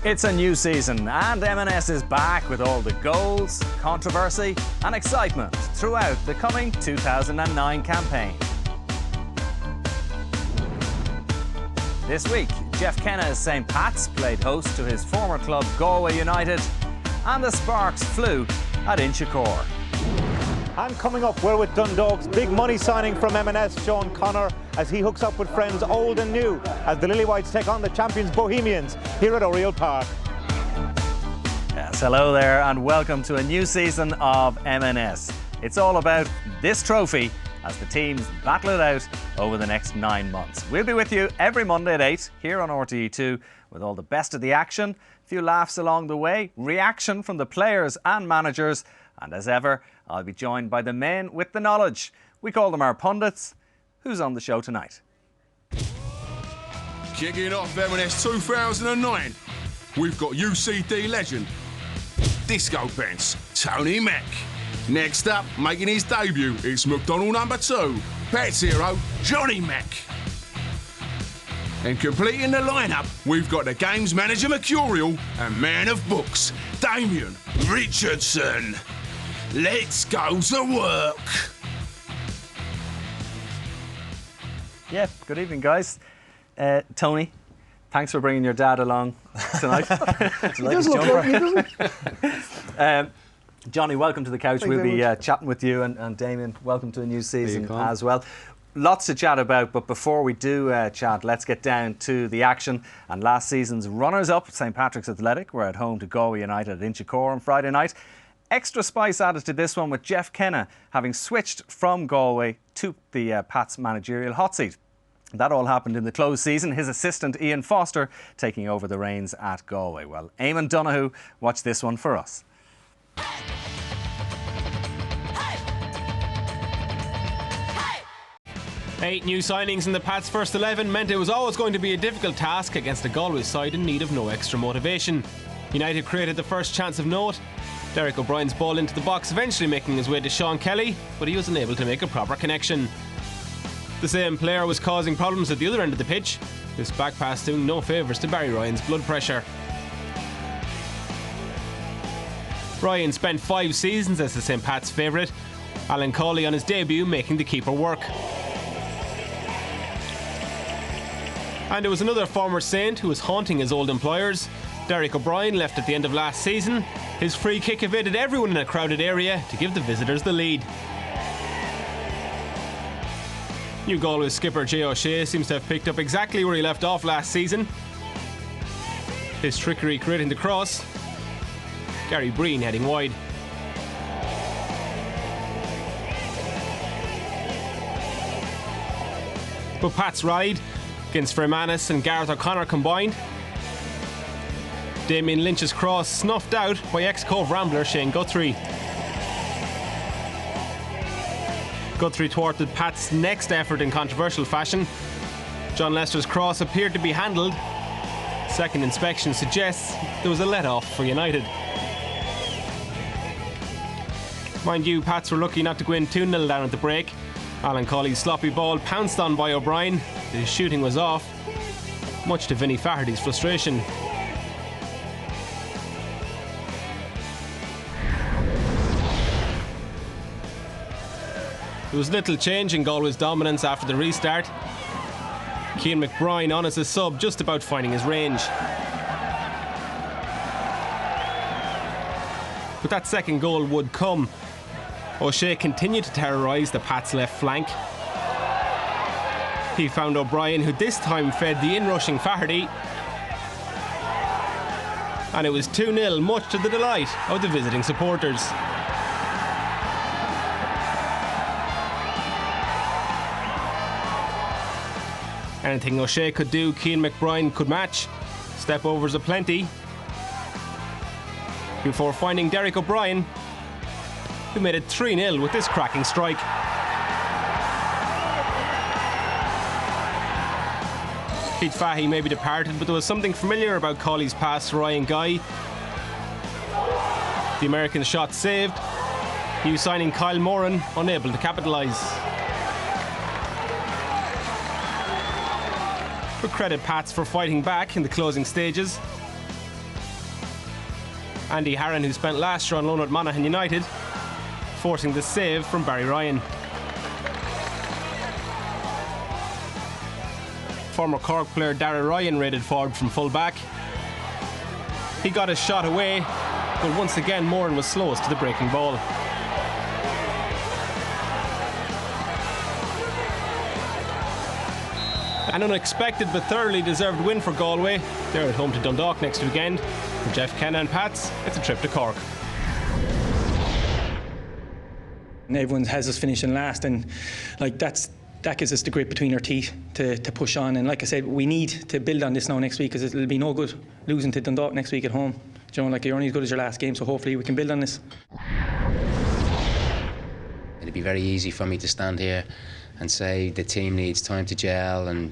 It's a new season and M&S is back with all the goals, controversy and excitement throughout the coming 2009 campaign. This week, Jeff Kenna's St Pat's played host to his former club Galway United and the sparks flew at Inchicore. And coming up, we're with Dundalk's big money signing from M&S, Sean Connor, as he hooks up with friends old and new as the Lily Whites take on the champions Bohemians here at Oriel Park. Yes, hello there and welcome to a new season of M&S. It's all about this trophy as the teams battle it out over the next 9 months. We'll be with you every Monday at 8 here on RTE2 with all the best of the action, a few laughs along the way, reaction from the players and managers, and as ever, I'll be joined by the men with the knowledge. We call them our pundits. Who's on the show tonight? Kicking off M&S 2009, we've got UCD legend, Disco Pence, Tony Mack. Next up, making his debut, it's McDonald number 2, Pets hero, Johnny Mack. And completing the lineup, we've got the games manager Mercurial and man of books, Damien Richardson. Let's go to work. Yeah, good evening, guys. Tony, thanks for bringing your dad along tonight. He does look like you, doesn't he? Johnny, welcome to the couch. Thanks we'll be very much. chatting with you, and Damien, welcome to a new season as well. Lots to chat about, but before we do chat, let's get down to the action. And last season's runners-up, St Patrick's Athletic, were at home to Galway United at Inchicore on Friday night. Extra spice added to this one with Jeff Kenna having switched from Galway to the Pats managerial hot seat. That all happened in the closed season, his assistant Ian Foster taking over the reins at Galway. Well, Eamon Donoghue watched this one for us. 8 new signings in the Pats' first 11 meant it was always going to be a difficult task against a Galway side in need of no extra motivation. United created the first chance of note. Derek O'Brien's ball into the box, eventually making his way to Sean Kelly, but he was unable to make a proper connection. The same player was causing problems at the other end of the pitch, this back pass doing no favours to Barry Ryan's blood pressure. Ryan spent 5 seasons as the St Pat's favourite, Alan Cawley on his debut making the keeper work. And it was another former Saint who was haunting his old employers. Derek O'Brien left at the end of last season. His free kick evaded everyone in a crowded area to give the visitors the lead. New Galway skipper Jay O'Shea seems to have picked up exactly where he left off last season. His trickery creating the cross. Gary Breen heading wide. But Pats rallied against Fermanus and Gareth O'Connor combined. Damien Lynch's cross snuffed out by ex-Cove Rambler Shane Guthrie. Guthrie thwarted Pat's next effort in controversial fashion. John Lester's cross appeared to be handled. Second inspection suggests there was a let-off for United. Mind you, Pats were lucky not to go in 2-0 down at the break. Alan Cawley's sloppy ball pounced on by O'Brien. His shooting was off, much to Vinnie Faherty's frustration. There was little change in Galway's dominance after the restart. Cian McBride on as a sub, just about finding his range. But that second goal would come. O'Shea continued to terrorise the Pats' left flank. He found O'Brien, who this time fed the in-rushing Faherty. And it was 2-0, much to the delight of the visiting supporters. Anything O'Shea could do, Cian McBride could match. Step overs aplenty. Before finding Derek O'Brien, who made it 3-0 with this cracking strike. Pete Fahey may be departed, but there was something familiar about Cawley's pass to Ryan Guy. The American shot saved. He was signing Kyle Moran, unable to capitalise. But credit Pats for fighting back in the closing stages. Andy Harron, who spent last year on loan at Monaghan United, forcing the save from Barry Ryan. Former Cork player Darragh Ryan raided forward from full back. He got his shot away, but once again Moran was slowest to the breaking ball. An unexpected but thoroughly deserved win for Galway. They're at home to Dundalk next weekend. For Jeff Kenna and Pats, it's a trip to Cork. Everyone has us finishing last, and that gives us the grit between our teeth to push on. And like I said, we need to build on this now next week, because it'll be no good losing to Dundalk next week at home. You're only as good as your last game, so hopefully we can build on this. It'd be very easy for me to stand here and say the team needs time to gel and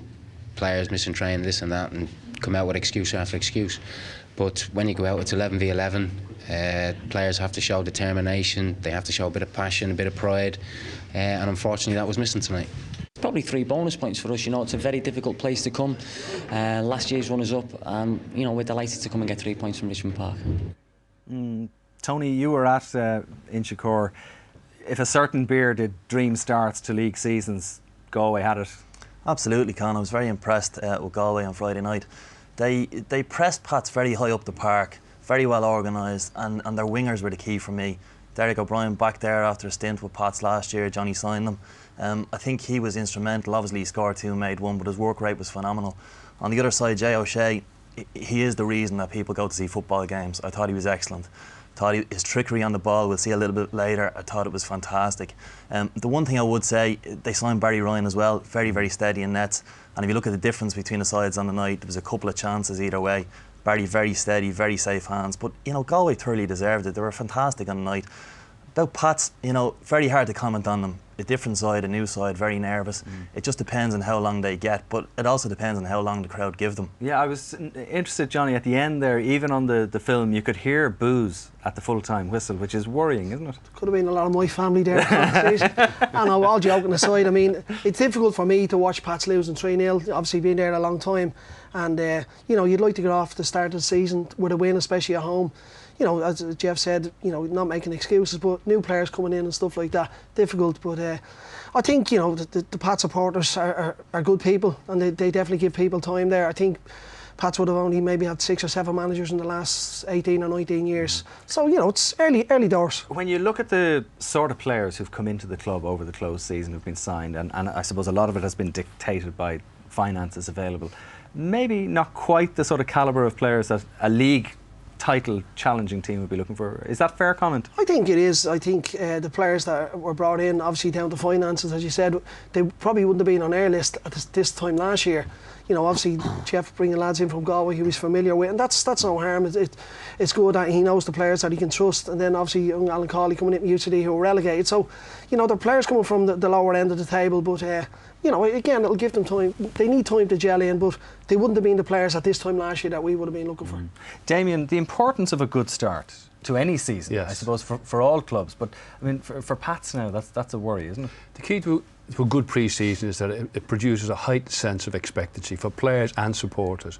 players missing training, this and that, and come out with excuse after excuse. But when you go out, it's 11v11. Players have to show determination, they have to show a bit of passion, a bit of pride, and unfortunately that was missing tonight. Probably 3 bonus points for us. It's a very difficult place to come. Last year's runners-up, and we're delighted to come and get 3 points from Richmond Park. Tony, you were at Inchicore. If a certain beer did dream starts to league seasons, Galway had it. Absolutely, Con. I was very impressed with Galway on Friday night. They pressed Pats very high up the park, very well organised, and their wingers were the key for me. Derek O'Brien back there after a stint with Pats last year. Johnny signed them. I think he was instrumental. Obviously he scored 2, made 1, but his work rate was phenomenal. On the other side, Jay O'Shea, he is the reason that people go to see football games. I thought he was excellent. His trickery on the ball, we'll see a little bit later, I thought it was fantastic. The one thing I would say, they signed Barry Ryan as well, very, very steady in nets. And if you look at the difference between the sides on the night, there was a couple of chances either way. Barry very steady, very safe hands. But, Galway thoroughly deserved it. They were fantastic on the night. About Pats, very hard to comment on them. A different side, a new side, very nervous. It just depends on how long they get, but it also depends on how long the crowd give them. Yeah, I was interested, Johnny, at the end there, even on the film, you could hear boos at the full-time whistle, which is worrying, isn't it? Could have been a lot of my family there. And all joking aside, it's difficult for me to watch Pats losing 3-0, obviously being there a long time. And, you'd like to get off the start of the season with a win, especially at home. As Jeff said, not making excuses, but new players coming in and stuff like that, difficult. But I think, the Pats supporters are good people, and they definitely give people time there. I think Pats would have only maybe had 6 or 7 managers in the last 18 or 19 years. So, it's early doors. When you look at the sort of players who've come into the club over the closed season, who've been signed, and I suppose a lot of it has been dictated by finances available, maybe not quite the sort of calibre of players that a league title challenging team would be looking for. Is that a fair comment? I think it is. I think the players that were brought in, obviously down to finances, as you said, they probably wouldn't have been on our list at this time last year. Obviously Jeff bringing lads in from Galway who he's familiar with, and that's no harm. It's good that he knows the players that he can trust, and then obviously young Alan Cawley coming in from UCD who were relegated. So, the players coming from the lower end of the table, but again, it'll give them time. They need time to gel in, but they wouldn't have been the players at this time last year that we would have been looking for. Damien, the importance of a good start to any season, yes, I suppose, for all clubs, but for Pats now, that's a worry, isn't it? The key to a good pre-season is that it produces a heightened sense of expectancy for players and supporters.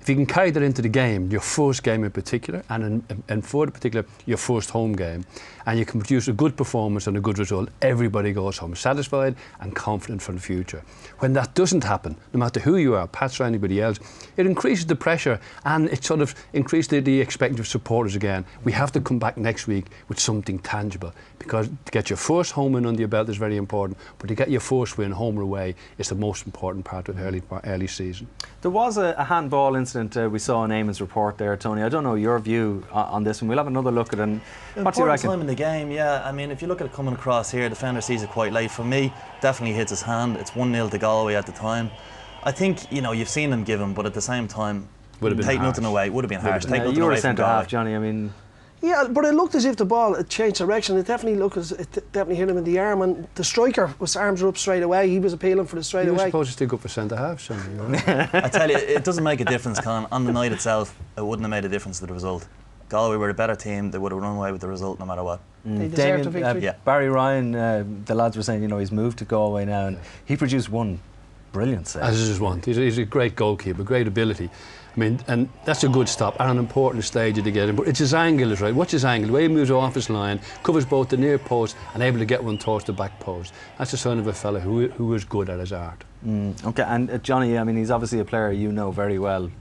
If you can carry that into the game, your first game in particular, and for the particular, your first home game, and you can produce a good performance and a good result, everybody goes home satisfied and confident for the future. When that doesn't happen, no matter who you are, Pats or anybody else, it increases the pressure and it sort of increases the expectation of supporters again. We have to come back next week with something tangible, because to get your first home win under your belt is very important, but to get your first win home or away is the most important part of the early season. There was a handball incident we saw in Eamon's report there, Tony. I don't know your view on this one. We'll have another look at it. What do you reckon? Time in the game, yeah. If you look at it coming across here, the defender sees it quite late. For me, definitely hits his hand. It's 1-0 to Galway at the time. I think, you know, you've seen them give him, but at the same time, would have take nothing away. Would have been harsh. Take nothing you were away a from centre-half, Johnny. I mean... Yeah, but it looked as if the ball had changed direction. It definitely looked as it definitely hit him in the arm, and the striker was arms were up straight away. He was appealing for the straight away. You were supposed to stick up for centre-half, Johnny. I tell you, it doesn't make a difference, Con. On the night itself, it wouldn't have made a difference to the result. Galway were a better team. They would have run away with the result no matter what. They deserved the victory. Yeah. Barry Ryan, the lads were saying, you know, he's moved to Galway now, and he produced one brilliant save. As is one. He's a great goalkeeper, great ability. I mean, and that's a good stop at an important stage to get him. But it's his angle is right. Watch his angle. The way he moves off his line, covers both the near post and able to get one towards the back post. That's the sign of a fella who is good at his art. Okay, and Johnny, I mean, he's obviously a player you know very well.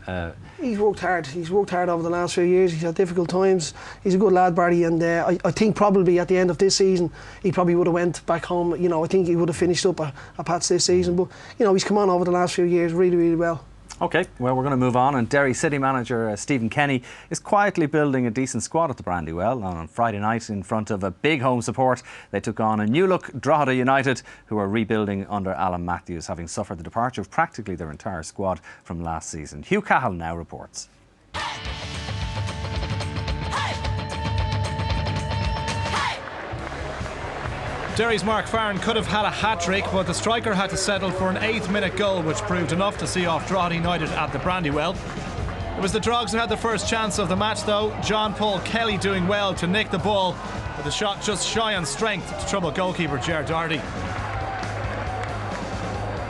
He's worked hard. He's worked hard over the last few years. He's had difficult times. He's a good lad, Barry, and I think probably at the end of this season he probably would have went back home. You know, I think he would have finished up at Pats this season. But you know, he's come on over the last few years really, really well. Okay, well, we're going to move on, and Derry City manager Stephen Kenny is quietly building a decent squad at the Brandywell. On Friday night, in front of a big home support, they took on a new-look Drogheda United, who are rebuilding under Alan Matthews, having suffered the departure of practically their entire squad from last season. Hugh Cahill now reports. Derry's Mark Farron could have had a hat-trick, but the striker had to settle for an 8th-minute goal, which proved enough to see off Drogheda United at the Brandywell. It was the Drogs who had the first chance of the match, though. John Paul Kelly doing well to nick the ball, with a shot just shy on strength to trouble goalkeeper Ger Doherty.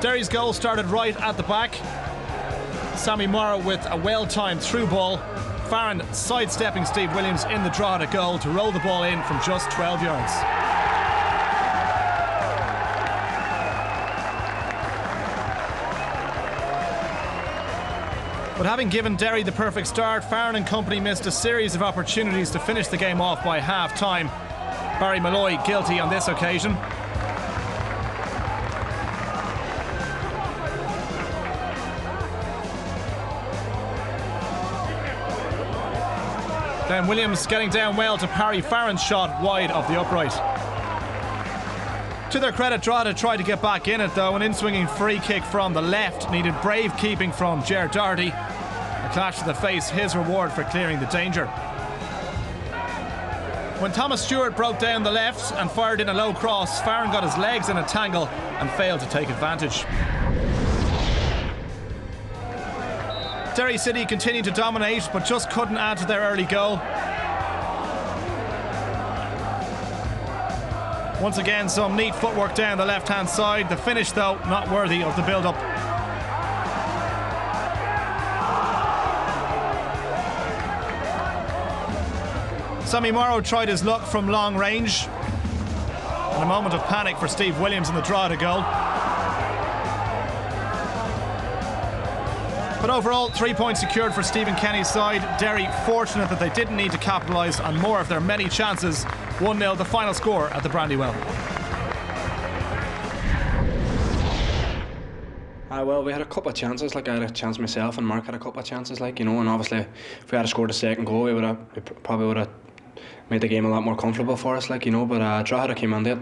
Derry's goal started right at the back. Sammy Morrow with a well-timed through ball. Farron sidestepping Steve Williams in the Drogheda goal to roll the ball in from just 12 yards. But having given Derry the perfect start, Farron and company missed a series of opportunities to finish the game off by half-time. Barry Malloy guilty on this occasion. Then Williams getting down well to parry Farron's shot wide of the upright. To their credit, Drogheda tried to get back in it though. An in-swinging free kick from the left needed brave keeping from Ger Doherty. A clash to the face, his reward for clearing the danger. When Thomas Stewart broke down the left and fired in a low cross, Farron got his legs in a tangle and failed to take advantage. Derry City continued to dominate but just couldn't add to their early goal. Once again, some neat footwork down the left-hand side. The finish, though, not worthy of the build-up. Sammy Morrow tried his luck from long range. And a moment of panic for Steve Williams in the Drogheda goal. But overall, 3 points secured for Stephen Kenny's side. Derry fortunate that they didn't need to capitalise on more of their many chances. 1-0 the final score at the Brandywell. Well, we had a couple of chances. Like, I had a chance myself, and Mark had a couple of chances. Like, you know, and obviously, if we had scored a second goal, we probably would have made the game a lot more comfortable for us. Like, you know, but Drogheda came on it.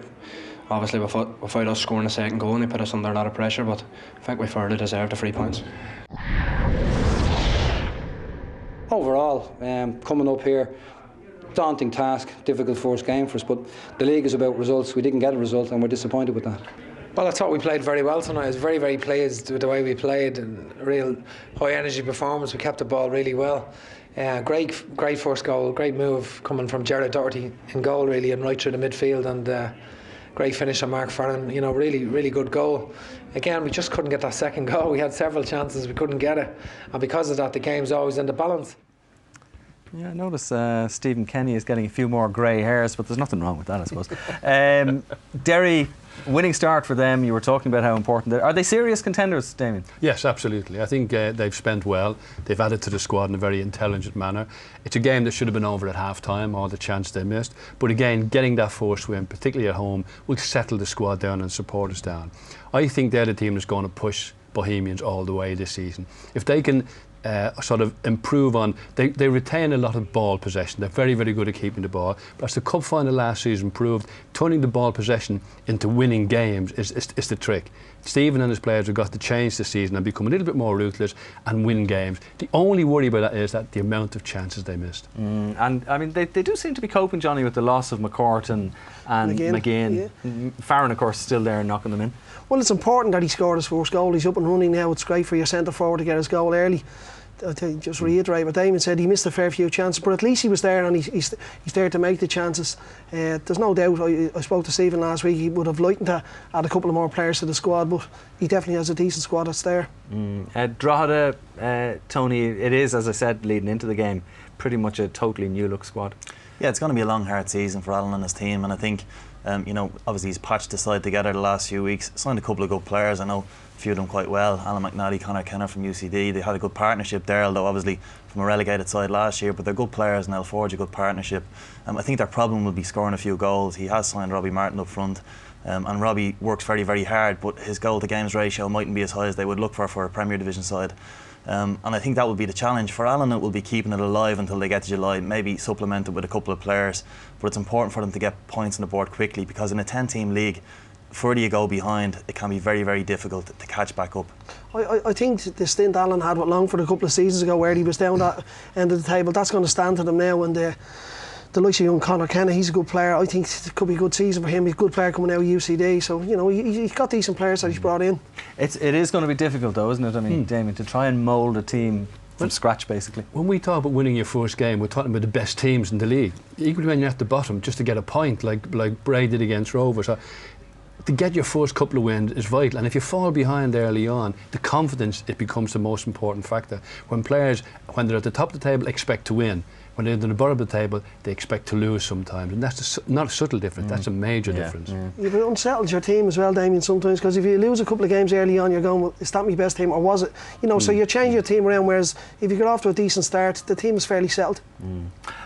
Obviously, without us scoring a second goal, and they put us under a lot of pressure. But I think we fairly deserved the 3 points. Overall, coming up here, daunting task, difficult first game for us, but the league is about results. We didn't get a result and we're disappointed with that. Well, I thought we played very well tonight. I was very, very pleased with the way we played, and a real high energy performance. We kept the ball really well. Great first goal, great move coming from Ger Doherty in goal really, and right through the midfield, and great finish on Mark Farron. You know, really, really good goal. Again, we just couldn't get that second goal. We had several chances, we couldn't get it, and because of that, the game's always in the balance. Yeah, I notice Stephen Kenny is getting a few more grey hairs, but there's nothing wrong with that, I suppose. Derry, winning start for them. You were talking about how important they are. Are they serious contenders, Damien? Yes, absolutely. I think they've spent well. They've added to the squad in a very intelligent manner. It's a game that should have been over at half-time, all the chance they missed. But again, getting that first win, particularly at home, will settle the squad down and support us down. I think they're the team that's going to push Bohemians all the way this season. If they can sort of improve on. They retain a lot of ball possession. They're very, very good at keeping the ball. But as the cup final last season proved, turning the ball possession into winning games is the trick. Stephen and his players have got to change this season and become a little bit more ruthless and win games. The only worry about that is that the amount of chances they missed. And I mean, they do seem to be coping, Johnny, with the loss of McCourt and McGinn. Yeah. Farron, of course, still there knocking them in. Well, it's important that he scored his first goal. He's up and running now. It's great for your centre forward to get his goal early. Just reiterate what Damon said, he missed a fair few chances, but at least he was there, and he's there to make the chances. There's no doubt, I spoke to Stephen last week, he would have liked to add a couple of more players to the squad, but he definitely has a decent squad that's there. Drogheda, Tony, it is, as I said, leading into the game, pretty much a totally new look squad. Yeah, it's going to be a long, hard season for Alan and his team, and I think you know, obviously he's patched the side together the last few weeks, signed a couple of good players. I know a few of them quite well. Alan McNally, Conor Kenna from UCD. They had a good partnership there, although obviously from a relegated side last year, but they're good players and they'll forge a good partnership. I think their problem will be scoring a few goals. He has signed Robbie Martin up front, and Robbie works very, very hard, but his goal to games ratio mightn't be as high as they would look for a Premier Division side. And I think that will be the challenge for Alan. It will be keeping it alive until they get to July, maybe supplement it with a couple of players, but it's important for them to get points on the board quickly, because in a 10-team league, the further you go behind, it can be very, very difficult to catch back up. I think the stint Alan had with Longford a couple of seasons ago, where he was down that end of the table, that's going to stand to them now. And the likes of young Conor Kenna, he's a good player. I think it could be a good season for him. He's a good player coming out of UCD, so you know he's got decent players that he's brought in. It is going to be difficult, though, isn't it? I mean, Damien, to try and mould a team from scratch, basically. When we talk about winning your first game, we're talking about the best teams in the league. Equally, when you're at the bottom, just to get a point, like Bray did against Rovers. To get your first couple of wins is vital, and if you fall behind early on, the confidence, it becomes the most important factor. When players, when they're at the top of the table, expect to win. When they're at the bottom of the table, they expect to lose sometimes, and that's not a subtle difference, that's a major difference. You've unsettled your team as well, Damien, sometimes, because if you lose a couple of games early on, you're going, well, is that my best team, or was it? You know, so you change your team around, whereas if you get off to a decent start, the team is fairly settled.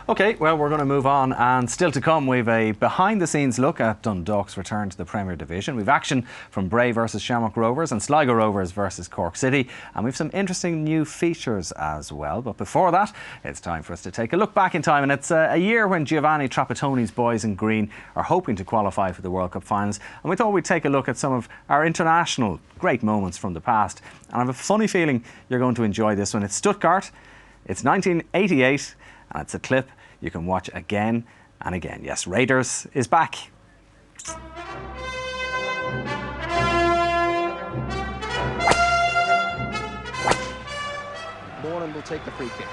OK, well, we're going to move on, and still to come, we've a behind-the-scenes look at Dundalk's return to the Premier Division. We've action from Bray versus Shamrock Rovers and Sligo Rovers versus Cork City, and we've some interesting new features as well. But before that, it's time for us to take a look back in time, and it's a year when Giovanni Trapattoni's boys in green are hoping to qualify for the World Cup finals, and we thought we'd take a look at some of our international great moments from the past. And I have a funny feeling you're going to enjoy this one. It's Stuttgart, it's 1988, and it's a clip you can watch again and again. Yes, Raiders is back. Moran will take the free kick.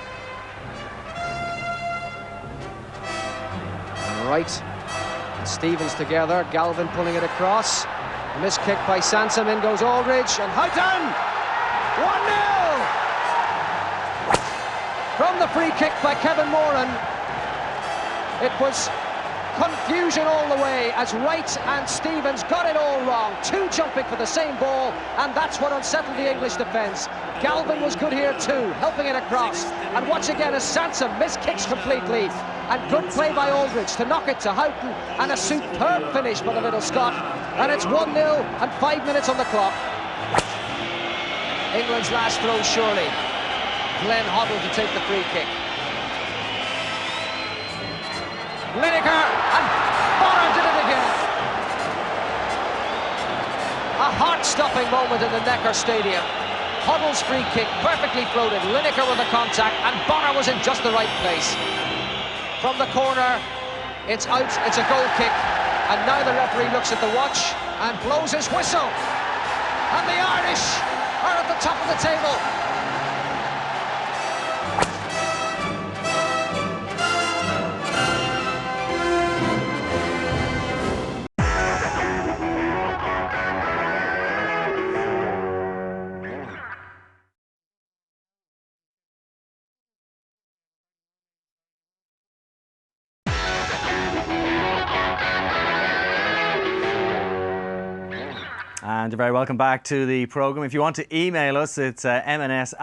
Right, and Stevens together, Galvin pulling it across. A missed kick by Sansom, in goes Aldridge, and Houghton! 1-0! From the free kick by Kevin Moran. It was confusion all the way as Wright and Stevens got it all wrong. Two jumping for the same ball, and that's what unsettled the English defence. Galvin was good here too, helping it across. And watch again as Sansom missed kicks completely. And good play by Aldridge to knock it to Houghton, and a superb finish by the little Scot. And it's 1-0 and 5 minutes on the clock. England's last throw surely. Glenn Hoddle to take the free kick. Lineker, and Bonner did it again. A heart-stopping moment in the Neckar Stadium. Hoddle's free kick, perfectly floated. Lineker with the contact, and Bonner was in just the right place. From the corner, it's out, it's a goal kick, and now the referee looks at the watch and blows his whistle. And the Irish are at the top of the table. And you're very welcome back to the programme. If you want to email us, it's mns@rte.ie,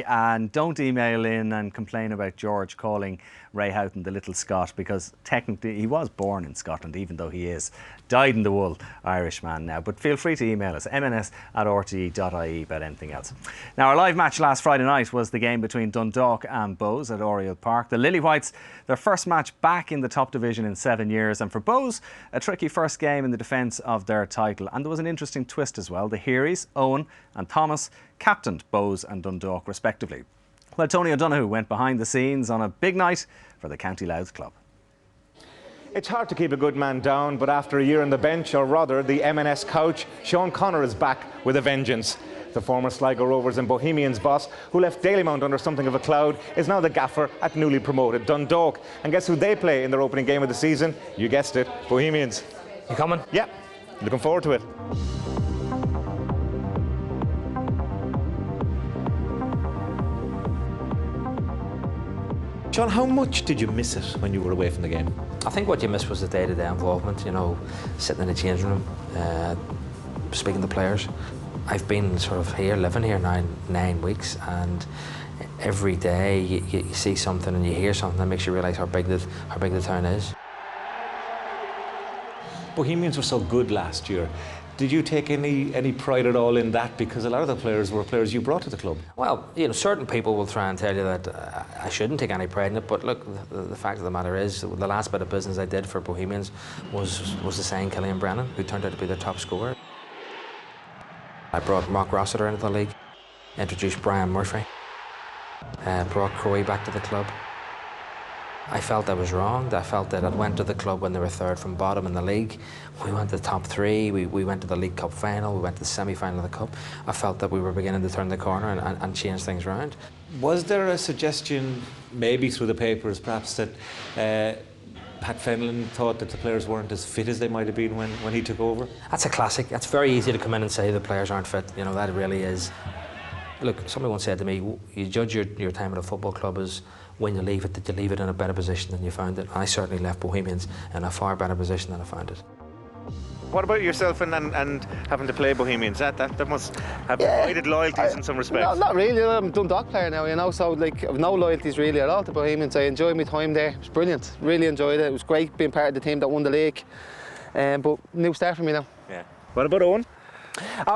and don't email in and complain about George calling Ray Houghton, the little Scot, because technically he was born in Scotland, even though he is dyed-in-the-wool Irish man now. But feel free to email us, mns@rte.ie, about anything else. Now, our live match last Friday night was the game between Dundalk and Bohs at Oriel Park. The Lilywhites, their first match back in the top division in 7 years, and for Bohs, a tricky first game in the defence of their title. And there was an interesting twist as well. The Hearys, Owen and Thomas, captained Bohs and Dundalk respectively. Well, Tony O'Donoghue went behind the scenes on a big night for the County Louth club. It's hard to keep a good man down, but after a year on the bench, or rather the M&S coach, Sean Connor is back with a vengeance. The former Sligo Rovers and Bohemians boss, who left Dalymount under something of a cloud, is now the gaffer at newly promoted Dundalk. And guess who they play in their opening game of the season? You guessed it, Bohemians. You coming? Yeah, looking forward to it. Sean, how much did you miss it when you were away from the game? I think what you missed was the day-to-day involvement, you know, sitting in the changing room, speaking to players. I've been sort of here, living here now 9 weeks, and every day you see something and you hear something that makes you realise how big the town is. Bohemians were so good last year. Did you take any pride at all in that? Because a lot of the players were players you brought to the club. Well, you know, certain people will try and tell you that I shouldn't take any pride in it, but look, the fact of the matter is, the last bit of business I did for Bohemians was to sign Killian Brennan, who turned out to be their top scorer. I brought Mark Rossiter into the league, introduced Brian Murphy, brought Crowe back to the club. I felt I was wronged. I felt that I went to the club when they were third from bottom in the league. We went to the top three. We went to the League Cup final. We went to the semi-final of the Cup. I felt that we were beginning to turn the corner and change things around. Was there a suggestion, maybe through the papers, perhaps, that Pat Fenlon thought that the players weren't as fit as they might have been when he took over? That's a classic. It's very easy to come in and say the players aren't fit. You know, that really is. Look, somebody once said to me, you judge your time at a football club as when you leave it, did you leave it in a better position than you found it? I certainly left Bohemians in a far better position than I found it. What about yourself and having to play Bohemians? That must have divided loyalties in some respects. No, not really. I'm a Dundalk player now, you know, so like I've no loyalties really at all to Bohemians. I enjoyed my time there. It was brilliant. Really enjoyed it. It was great being part of the team that won the league. But new start for me now. Yeah. What about Owen?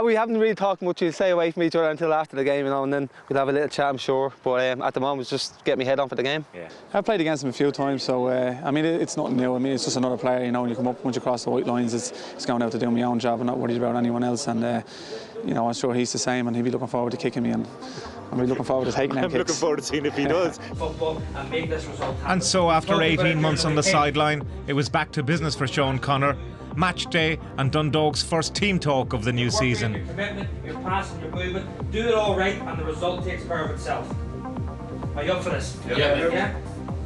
We haven't really talked much. We'll stay away from each other until after the game, you know, and then we'll have a little chat, I'm sure. But at the moment, it's just get my head on for the game. Yeah. I've played against him a few times, so I mean, it's nothing new. I mean, it's just another player, you know. When you come up, once you cross the white lines, it's going out to do my own job and not worried about anyone else. And you know, I'm sure he's the same, and he'll be looking forward to kicking me, and I'm really looking forward to taking them kicks. I'm looking forward to seeing if he does. And so, after 18 months on the sideline, it was back to business for Sean Connor. Match day and Dundalk's first team talk of the new season. Your commitment, your passing, your movement, do it all right and the result takes care of itself. Are you up for this? Yeah?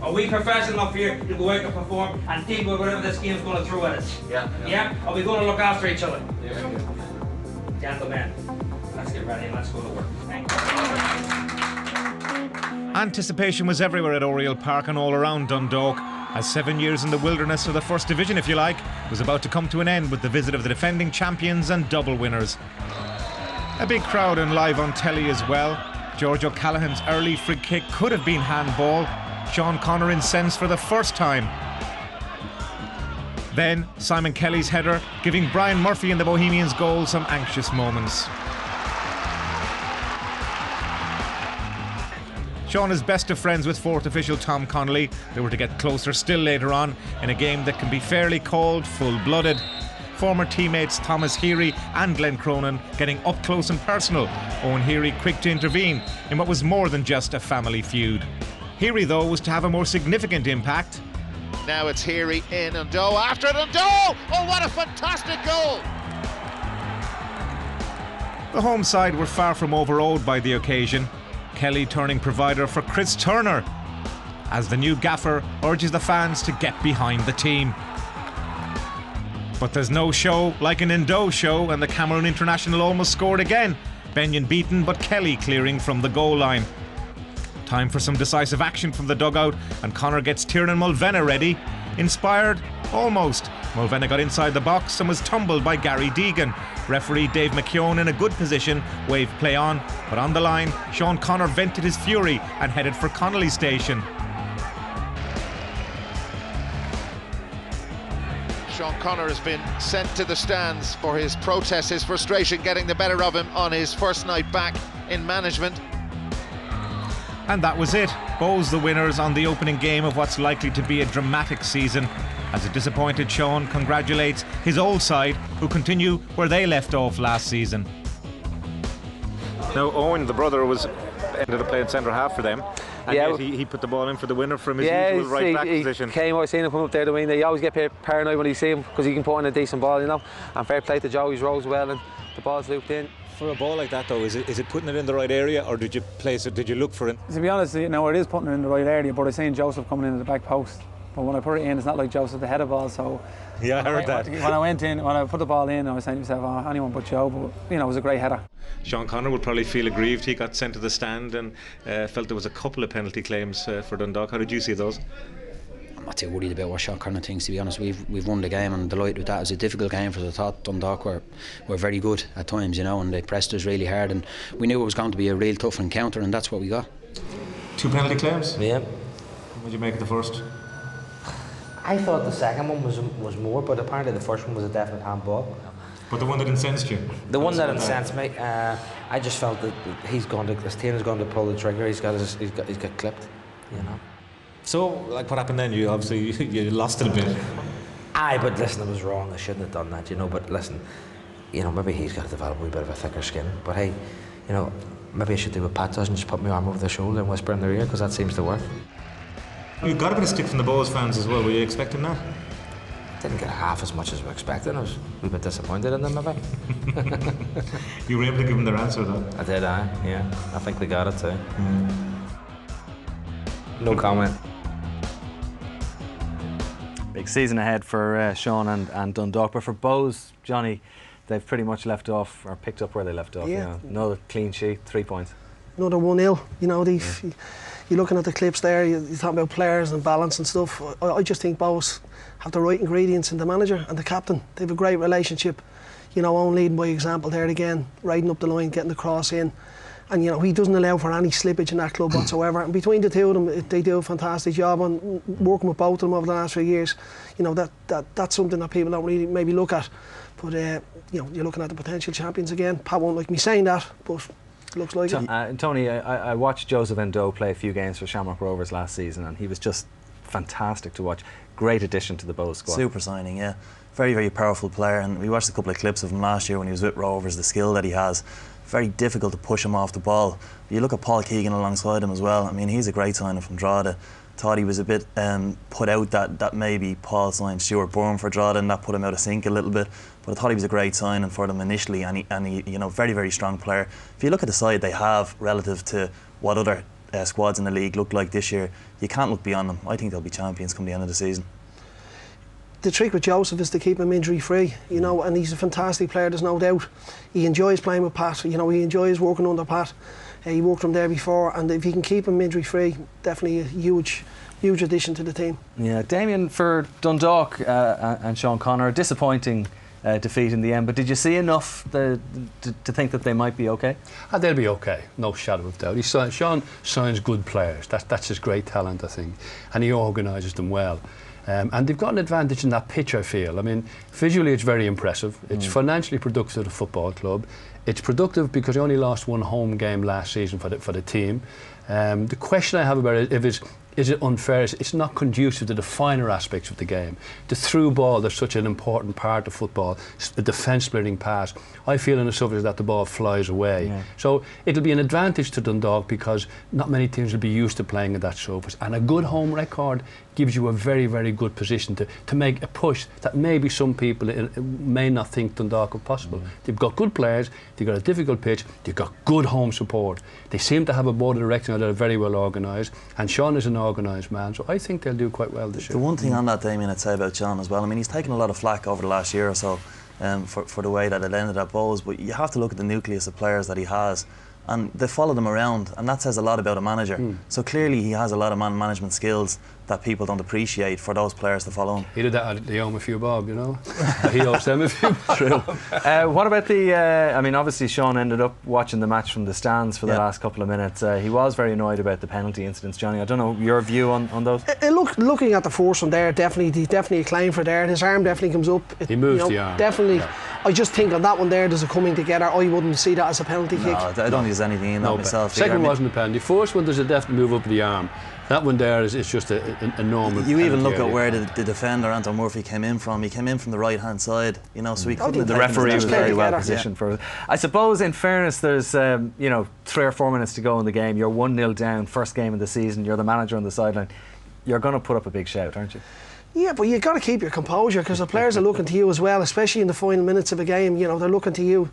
Are we professional enough here to go out and perform and deal with whatever this game's going to throw at us? Yeah? Are we going to look after each other? Gentlemen, let's get ready and let's go to work. Anticipation was everywhere at Oriel Park and all around Dundalk, as 7 years in the wilderness of the First Division, if you like, was about to come to an end with the visit of the defending champions and double winners. A big crowd and live on telly as well. George O'Callaghan's early free kick could have been handball. Sean Connor incensed for the first time. Then Simon Kelly's header, giving Brian Murphy and the Bohemians goal some anxious moments. Sean is best of friends with fourth official Tom Connolly. They were to get closer still later on in a game that can be fairly called full-blooded. Former teammates Thomas Heary and Glenn Cronin getting up close and personal. Owen Heary quick to intervene in what was more than just a family feud. Heary, though, was to have a more significant impact. Now it's Heary in and Doe after it and Doe! Oh, what a fantastic goal! The home side were far from overawed by the occasion. Kelly turning provider for Chris Turner, as the new gaffer urges the fans to get behind the team. But there's no show like an Indo show, and the Cameroon international almost scored again. Benyon beaten, but Kelly clearing from the goal line. Time for some decisive action from the dugout, and Connor gets Tiernan Mulvenna ready. Inspired? Almost. Mulvenna got inside the box and was tumbled by Gary Deegan. Referee Dave McKeown in a good position, waved play on, but on the line, Sean Connor vented his fury and headed for Connolly Station. Connor has been sent to the stands for his protest, his frustration getting the better of him on his first night back in management. And that was it. Bohs the winners on the opening game of what's likely to be a dramatic season, as a disappointed Sean congratulates his old side, who continue where they left off last season. Now Owen, the brother, ended up playing centre half for them, and yeah, yet he put the ball in for the winner from his usual right back position. I seen him come up there to win. You always get paranoid when you see him because he can put in a decent ball, you know. And fair play to Joe, he's rose well and the ball's looped in. For a ball like that though, is it putting it in the right area, or did you place it? Did you look for it? To be honest, you know, it is putting it in the right area, but I seen Joseph coming into the back post. But when I put it in, it's not like Joseph the header ball, so yeah, I heard that. When I put the ball in, I was saying to myself, oh, anyone but Joe, but you know, it was a great header. Sean Connor would probably feel aggrieved he got sent to the stand and felt there was a couple of penalty claims for Dundalk. How did you see those? I'm not too worried about what Sean Connor thinks, to be honest. We've won the game and I'm delighted with that. It was a difficult game for us. I thought Dundalk were very good at times, you know, and they pressed us really hard, and we knew it was going to be a real tough encounter, and that's what we got. 2 penalty claims? Yeah. What did you make of the first? I thought the second one was more, but apparently the first one was a definite handball. But the one that incensed you? The one that incensed me, I just felt that his team is going to pull the trigger. He's got clipped, you know. So, like, what happened then? You obviously you lost it a bit. Aye, but listen, it was wrong. I shouldn't have done that, you know. But listen, you know, maybe he's got to develop a wee bit of a thicker skin. But hey, you know, maybe I should do what Pat does and just put my arm over their shoulder and whisper in their ear, because that seems to work. You got a bit of stick from the Bohs fans as well. Were you expecting that? Didn't get half as much as we expected. I was a wee bit disappointed in them, maybe. You were able to give them their answer, though. I did, yeah. I think they got it too. No comment. Big season ahead for Sean and Dundalk, but for Bohs, Johnny, they've pretty much left off, or picked up where they left off. Yeah. You know, another clean sheet, 3 points. Another 1-0. You know, you're looking at the clips there, you're talking about players and balance and stuff. I just think Bohs have the right ingredients in the manager and the captain. They have a great relationship. You know, Owen leading by example there again, riding up the line, getting the cross in. And, you know, he doesn't allow for any slippage in that club whatsoever. And between the two of them, they do a fantastic job on working with both of them over the last few years. You know, that's something that people don't really maybe look at. But, you know, you're looking at the potential champions again. Pat won't like me saying that, but it looks like it. Tony, I watched Joseph Endo play a few games for Shamrock Rovers last season, and he was just fantastic to watch. Great addition to the Bohs squad. Super signing, yeah. Very, very powerful player, and we watched a couple of clips of him last year when he was with Rovers, the skill that he has. Very difficult to push him off the ball. You look at Paul Keegan alongside him as well. I mean, he's a great signing from Drogheda. Thought he was a bit put out that maybe Paul signed Stuart Bourne for Drogheda and that put him out of sync a little bit. But I thought he was a great signing for them initially, and he you know, very, very strong player. If you look at the side they have relative to what other squads in the league look like this year, you can't look beyond them. I think they'll be champions come the end of the season. The trick with Joseph is to keep him injury free, you know, and he's a fantastic player, there's no doubt. He enjoys playing with Pat, you know, he enjoys working under Pat. He worked from there before, and if you can keep him injury free, definitely a huge addition to the team. Yeah, Damien, for Dundalk and Sean Connor, disappointing defeat in the end, but did you see enough to think that they might be okay? They'll be okay, no shadow of doubt. Sean signs good players, that's his great talent, I think, and he organises them well. And they've got an advantage in that pitch, I feel. I mean, visually it's very impressive. It's financially productive to the football club. It's productive because he only lost one home game last season for the team. The question I have about it, is it unfair? It's not conducive to the finer aspects of the game. The through ball, there's such an important part of football, the defence-splitting pass. I feel in the surface that the ball flies away. Yeah. So it'll be an advantage to Dundalk because not many teams will be used to playing at that surface. And a good home record gives you a very, very good position to make a push that maybe some people may not think Dundalk are possible. They've got good players, they've got a difficult pitch, they've got good home support. They seem to have a board of direction that are very well organised, and Sean is an organised man, so I think they'll do quite well this year. The one thing on that, Damien, I'd say about Sean as well, I mean, he's taken a lot of flack over the last year or so for the way that it ended at Bohs, but you have to look at the nucleus of players that he has. and they follow them around, and that says a lot about a manager. So clearly he has a lot of management skills that people don't appreciate for those players to follow him. He did that at the Home a few bob, you know. He owes them a few bob. True. What about the, I mean, obviously Sean ended up watching the match from the stands for the last couple of minutes. He was very annoyed about the penalty incidents. Johnny, I don't know your view on those? Looking at the force from there, definitely a claim for there. His arm definitely comes up. He moves the arm. Definitely. Yeah. I just think on that one there, there's a coming together. I wouldn't see that as a penalty kick. I don't think there's anything in that myself. Second wasn't a penalty. First one, there's a definite move up the arm. That one there is just a normal. You even look at where the defender Anton Murphy came in from. He came in from the right hand side, you know, so he couldn't. The referee was very well positioned for it. I suppose, in fairness, there's 3 or 4 minutes to go in the game. You're 1-0 down, first game of the season. You're the manager on the sideline. You're going to put up a big shout, aren't you? Yeah, but you've got to keep your composure, because the players are looking to you as well, especially in the final minutes of a game. You know, they're looking to you,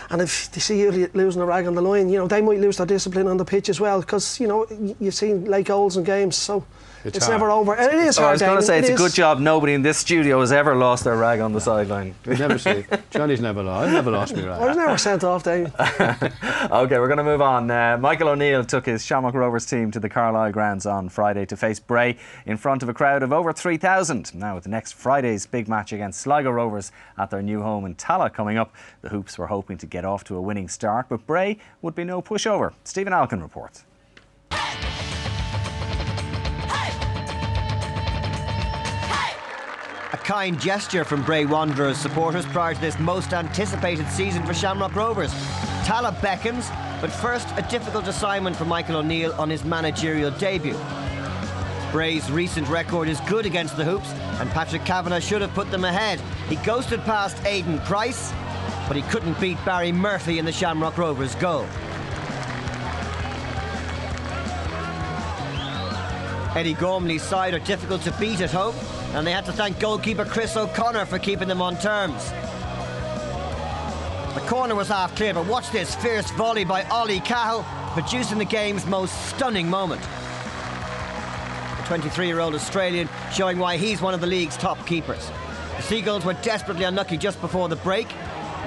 and if they see you losing a rag on the line, you know, they might lose their discipline on the pitch as well, because, you know, you've seen late goals in games, so it's never over. And it is hard. I was going to say, it's a good job nobody in this studio has ever lost their rag on the sideline. Never see. Johnny's never lost. I've never lost my rag. I was never sent off, Dave. OK, we're going to move on. Michael O'Neill took his Shamrock Rovers team to the Carlisle grounds on Friday to face Bray in front of a crowd of over 3,000. Now, with the next Friday's big match against Sligo Rovers at their new home in Tallaght coming up, the Hoops were hoping to get off to a winning start, but Bray would be no pushover. Stephen Alkin reports. A kind gesture from Bray Wanderers supporters prior to this most anticipated season for Shamrock Rovers. Tallaght beckons, but first a difficult assignment for Michael O'Neill on his managerial debut. Bray's recent record is good against the Hoops, and Patrick Kavanagh should have put them ahead. He ghosted past Aidan Price, but he couldn't beat Barry Murphy in the Shamrock Rovers goal. Eddie Gormley's side are difficult to beat at home, and they had to thank goalkeeper Chris O'Connor for keeping them on terms. The corner was half clear, but watch this fierce volley by Ollie Cahill, producing the game's most stunning moment. The 23-year-old Australian showing why he's one of the league's top keepers. The Seagulls were desperately unlucky just before the break.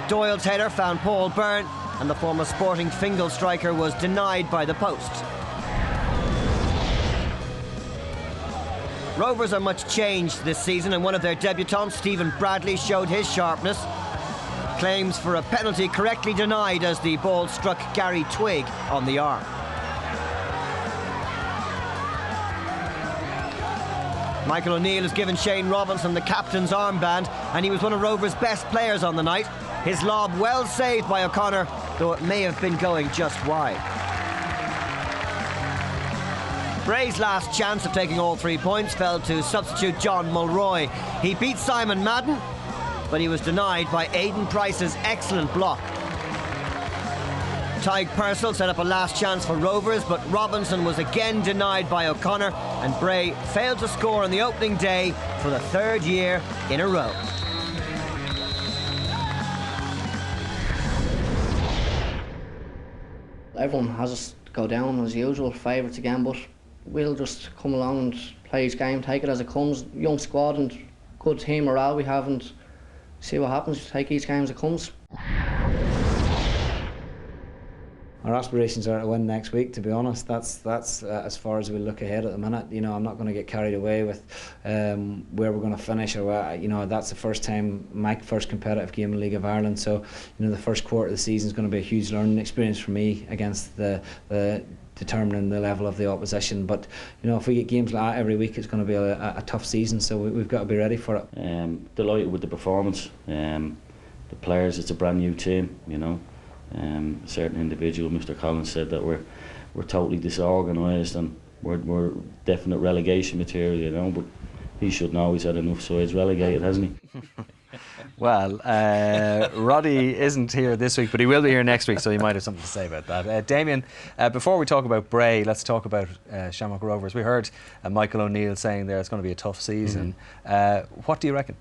Doyle's header found Paul Byrne, and the former Sporting Fingal striker was denied by the post. Rovers are much changed this season, and one of their debutants, Stephen Bradley, showed his sharpness. Claims for a penalty correctly denied as the ball struck Gary Twigg on the arm. Michael O'Neill has given Shane Robinson the captain's armband, and he was one of Rovers' best players on the night. His lob well saved by O'Connor, though it may have been going just wide. Bray's last chance of taking all 3 points fell to substitute John Mulroy. He beat Simon Madden, but he was denied by Aidan Price's excellent block. Tyg Purcell set up a last chance for Rovers, but Robinson was again denied by O'Connor, and Bray failed to score on the opening day for the 3rd year in a row. Everyone has us go down as usual, favourites again, but we'll just come along and play each game, take it as it comes. Young squad and good team morale we have, and see what happens. Take each game as it comes. Our aspirations are to win next week, to be honest. That's as far as we look ahead at the minute. You know, I'm not going to get carried away with where we're going to finish, or where, you know, that's the first time, my first competitive game in the League of Ireland. So, you know, the first quarter of the season is going to be a huge learning experience for me against the determining the level of the opposition. But, you know, if we get games like that every week, it's going to be a tough season. So we've got to be ready for it. Delighted with the performance. The players, it's a brand new team, you know. A certain individual, Mr. Collins, said that we're totally disorganised and we're definite relegation material, you know, but he should know he's had enough sides relegated, hasn't he? Well, Roddy isn't here this week, but he will be here next week, so he might have something to say about that. Damien, before we talk about Bray, let's talk about Shamrock Rovers. We heard Michael O'Neill saying there it's going to be a tough season. What do you reckon?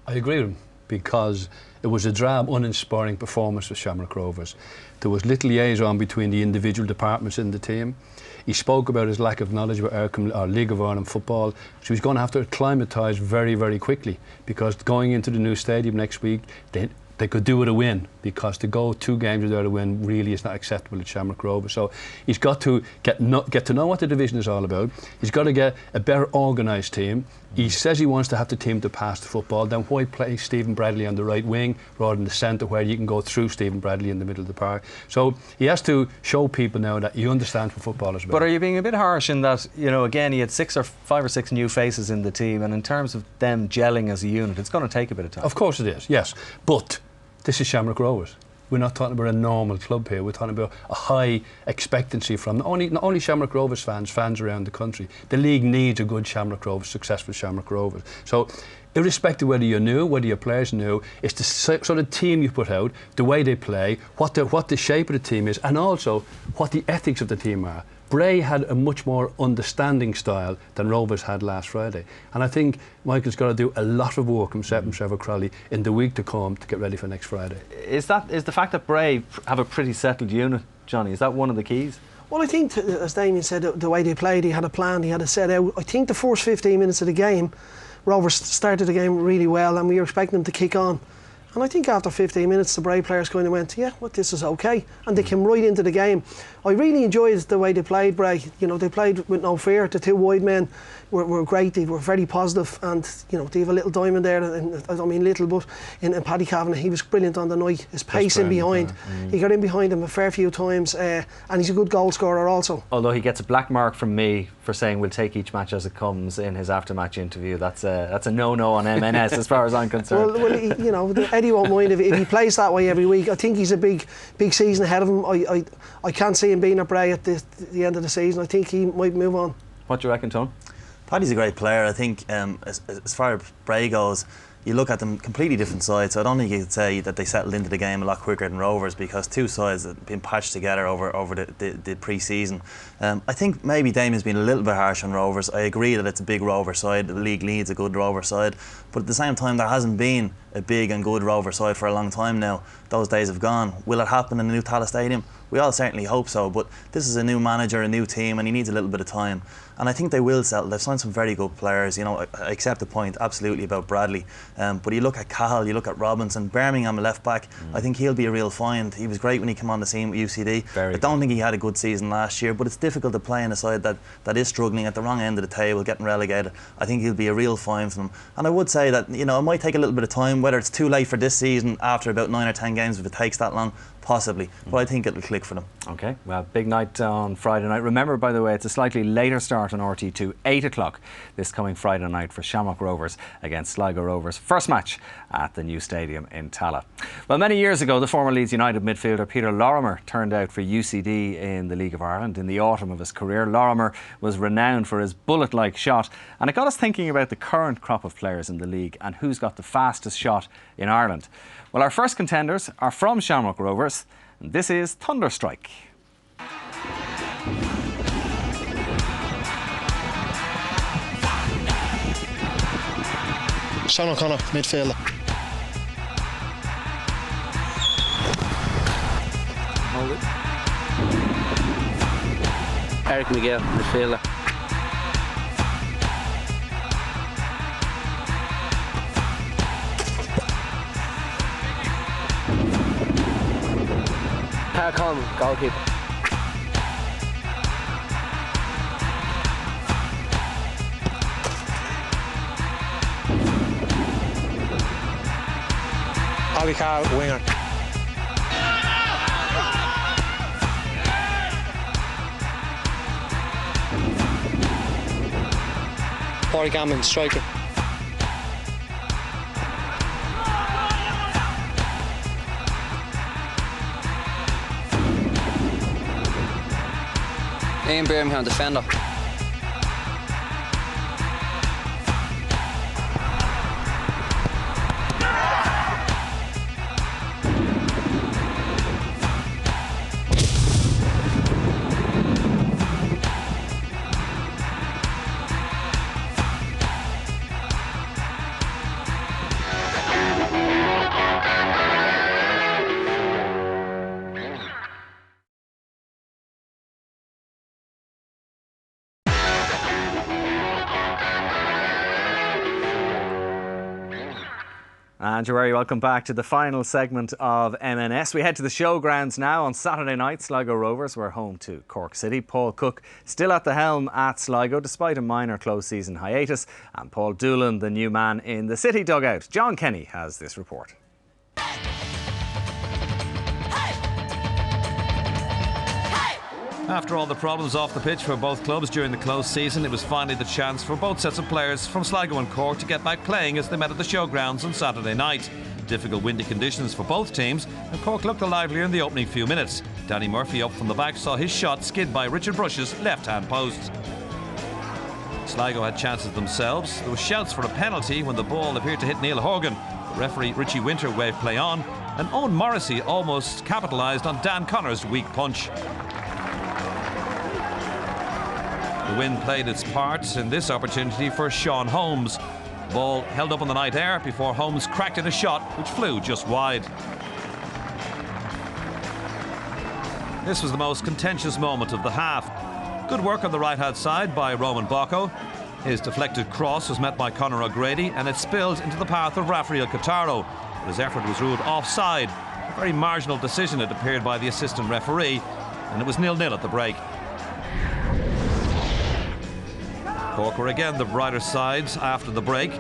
I agree with him, because it was a drab, uninspiring performance for Shamrock Rovers. There was little liaison between the individual departments in the team. He spoke about his lack of knowledge about League of Ireland football, which he was going to have to acclimatise very, very quickly, because going into the new stadium next week, the they could do with a win, because to go 2 games without a win really is not acceptable at Shamrock Rovers. So he's got to get to know what the division is all about. He's got to get a better organised team. He says he wants to have the team to pass the football. Then why play Stephen Bradley on the right wing rather than the centre, where you can go through Stephen Bradley in the middle of the park? So he has to show people now that he understands what football is about. But are you being a bit harsh in that, you know, again, he had 5 or 6 new faces in the team, and in terms of them gelling as a unit, it's going to take a bit of time? Of course it is, yes. But this is Shamrock Rovers. We're not talking about a normal club here. We're talking about a high expectancy from not only Shamrock Rovers fans around the country. The league needs a good Shamrock Rovers, successful Shamrock Rovers. So, irrespective of whether you're new, whether your players new, it's the sort of team you put out, the way they play, what the shape of the team is, and also what the ethics of the team are. Bray had a much more understanding style than Rovers had last Friday. And I think Michael's got to do a lot of work himself and Trevor Crowley in the week to come to get ready for next Friday. Is the fact that Bray have a pretty settled unit, Johnny, is that one of the keys? Well, I think, as Damien said, the way they played, he had a plan, he had it set out. I think the first 15 minutes of the game, Rovers started the game really well, and we were expecting them to kick on. And I think after 15 minutes, the Bray players kind of went, yeah, well, this is okay. And they came right into the game. I really enjoyed the way they played, Bray. You know, they played with no fear. The 2 wide men were great. They were very positive. And, you know, they have a little diamond there. And, I don't mean little, but in Paddy Kavanagh, he was brilliant on the night. His pace in behind. He got in behind him a fair few times. And he's a good goal scorer also. Although he gets a black mark from me for saying we'll take each match as it comes in his after-match interview. That's a no-no on MNS as far as I'm concerned. Well, you know, Eddie won't mind if he plays that way every week. I think he's a big season ahead of him. I can't see him being at Bray at the end of the season. I think he might move on. What do you reckon, Tom? Paddy's a great player. I think as far as Bray goes, you look at them, completely different sides. So I don't think you could say that they settled into the game a lot quicker than Rovers, because 2 sides that have been patched together over the pre-season. I think maybe Damien's been a little bit harsh on Rovers. I agree that it's a big Rover side. The league needs a good Rover side, but at the same time, there hasn't been a big and good Rover side for a long time now. Those days have gone. Will it happen in the new Tallaght Stadium? We all certainly hope so, but this is a new manager, a new team, and he needs a little bit of time. And I think they will settle. They've signed some very good players. You know, I accept the point absolutely about Bradley, but you look at Cahill, you look at Robinson, Birmingham, a left back. I think he'll be a real find. He was great when he came on the scene with UCD. I don't think he had a good season last year, but it's difficult to play in a side that is struggling at the wrong end of the table, getting relegated. I think he'll be a real find for them. And I would say that, you know, it might take a little bit of time, whether it's too late for this season after about 9 or 10 games, if it takes that long, possibly, but I think it'll click for them. Okay, well, big night on Friday night. Remember, by the way, it's a slightly later start on RT2, 8 o'clock this coming Friday night for Shamrock Rovers against Sligo Rovers. First match at the new stadium in Tallaght. Well, many years ago, the former Leeds United midfielder Peter Lorimer turned out for UCD in the League of Ireland. In the autumn of his career, Lorimer was renowned for his bullet-like shot, and it got us thinking about the current crop of players in the league and who's got the fastest shot in Ireland. Well, our first contenders are from Shamrock Rovers, and this is Thunderstrike. Sean O'Connor, midfielder. Hold it. Eric Miguel, midfielder. Carl Coleman, goalkeeper. Ollie Carl, winger. Barry Gammon, striker. Ian Birmingham, defender. And you're very welcome back to the final segment of MNS. We head to the showgrounds now. On Saturday night, Sligo Rovers were home to Cork City. Paul Cook still at the helm at Sligo despite a minor close season hiatus, and Paul Doolan the new man in the City dugout. John Kenny has this report. After all the problems off the pitch for both clubs during the close season, it was finally the chance for both sets of players from Sligo and Cork to get back playing as they met at the showgrounds on Saturday night. Difficult windy conditions for both teams, and Cork looked livelier in the opening few minutes. Danny Murphy up from the back saw his shot skid by Richard Brush's left-hand post. Sligo had chances themselves. There were shouts for a penalty when the ball appeared to hit Neil Horgan. The referee Richie Winter waved play on, and Owen Morrissey almost capitalised on Dan Connor's weak punch. The wind played its part in this opportunity for Sean Holmes. The ball held up in the night air before Holmes cracked in a shot which flew just wide. This was the most contentious moment of the half. Good work on the right-hand side by Roman Bocco. His deflected cross was met by Conor O'Grady and it spilled into the path of Rafael Cotaro. But his effort was ruled offside. A very marginal decision, it appeared, by the assistant referee, and it was 0-0 at the break. Cork were again the brighter sides after the break.